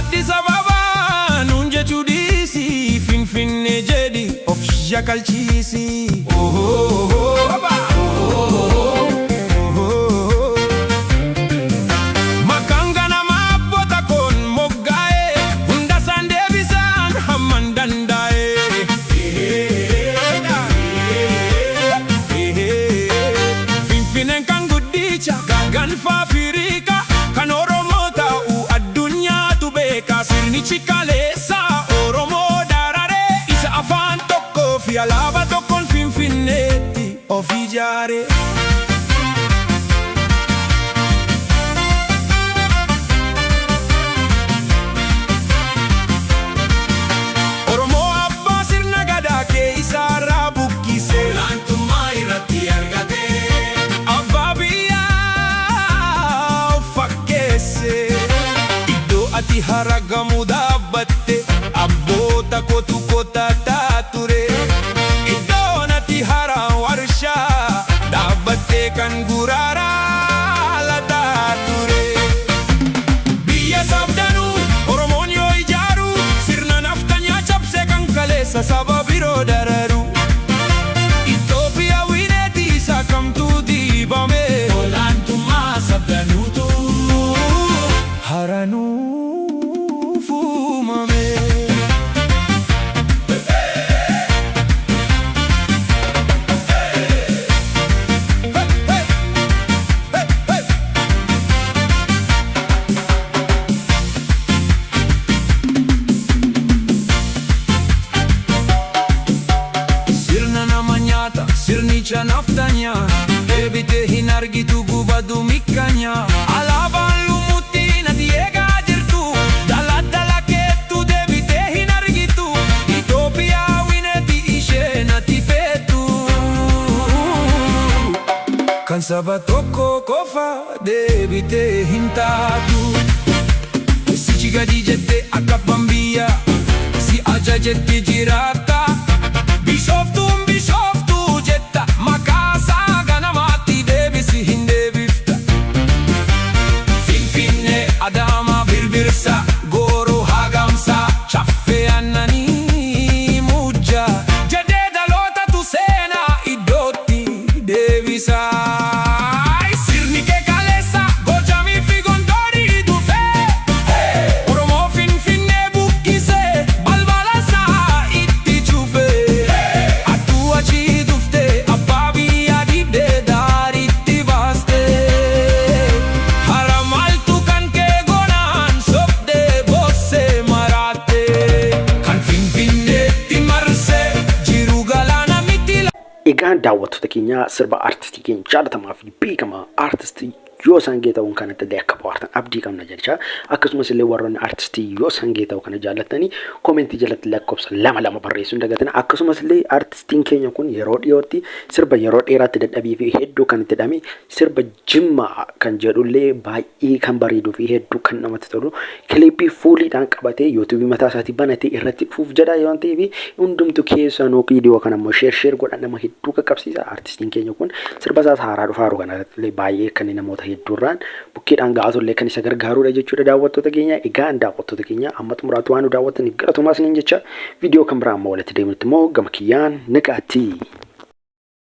Addis Ababa nunje chudisi finfinne jedi of jakalchisi. Oh baba. Makanga na mabota kon mogae hunda sande bisan hamandandae. Finfinne kan gudicha gan fa firika kan Oromoo ta'u addunyaa tu beeka sirni chikaleessa Oromoo darare isa afaan tokko fi alaabaa tokkoon Finfinneetti of ijaare. Oromoo abbaa sirna gadaa keessaarraa buqqise olaantummaa irratti argate abbaa biyyaa of fakkeesse. Iddoo ati haragamu dhaabbatte abboota kootu kootataa ture. Iddoon ati hara warshaa dhaabbatte kan guraaraa lataa ture. Biyya sabdanuu Oromoon yoo ijaaru sirna naftanyaa cabse kan kaleessa saba biroo dararu. Ethiopia wineeti isa kamtuu diibame olaantummaa sabdanuutu haranuu fuumame. Sirna nama nyaata sirnicha naftanyaa deebitee hin argitu gubadu mikkanyaa. Alaabaan lumutti nati eegaa jirtu daldala keettu deebitee hin argitu. Itoophiyaa wineeti ishee nati feetu kan saba tokko qofa deebitee hin taatu. Si gadi jette akka bambiyaa si ajajetti jiraata. Bishooftuun bishooftuu jetta makaasaa ganamaatti deebisi hin deebifta. Finfinnee Adaamaa birbirsa gooroo hagamsaa chaffee annanii mujjaa jedhee dhalootatu seenaa iddootti deebisa. Sirni kee kaleessa Gojamii fi Gondoorii dhufee Oromoo Finfinnee buqqisee balbalasaa itti cufee. Attuu achi dhuftee abbaa biyyaa dibdee daariitti baastee. Hara maaltu kan kee gonaan sobdee boossee maraattee kan Finfinneetti marsee jiru galaana miti. Egaan daawwattoota keenya sirba artistii keenya jaalatamaa fi beekamaa artistii Yosan ta'uun kanatti illee akka bohaartan abdii qabna jecha. Akkasumas illee warroonni artistii Yosan ta'uu kana jaallatanii koomentii jalatti lakkoofsa lama barreessuun dagatina. Akkasumas illee artistiin keenya kun yeroo dhiyootti sirba yeroo dheeraatti dadhabee fi hedduu kan itti hidhame sirba jimma kan jedhullee baay'ee kan bareeduu fi hedduu kan namatti tolu kilippii fuuliidhaan qabatee YouTube mataa isaatii banatee irratti dhufuuf jedha yoo ta'eef hundumtu keessanuu viidiyoo kana immoo sheer godhan nama hedduu qaqqabsiisa. Artistiin keenya kun sirba isaas haaraa dhufaaru kanatti baay'ee kan namoota hedduurraan bukkeedhaan ga'atullee kan isa gargaarudha jechuudha daawwattoota keenya. Egaan daawwattoota keenya amma xumuraatu waan nu daawwattaniif galatoomaa isiniin jecha viidiyoo kan biraa amma walitti deemnutti immoo gama kiyyaan naqaatti.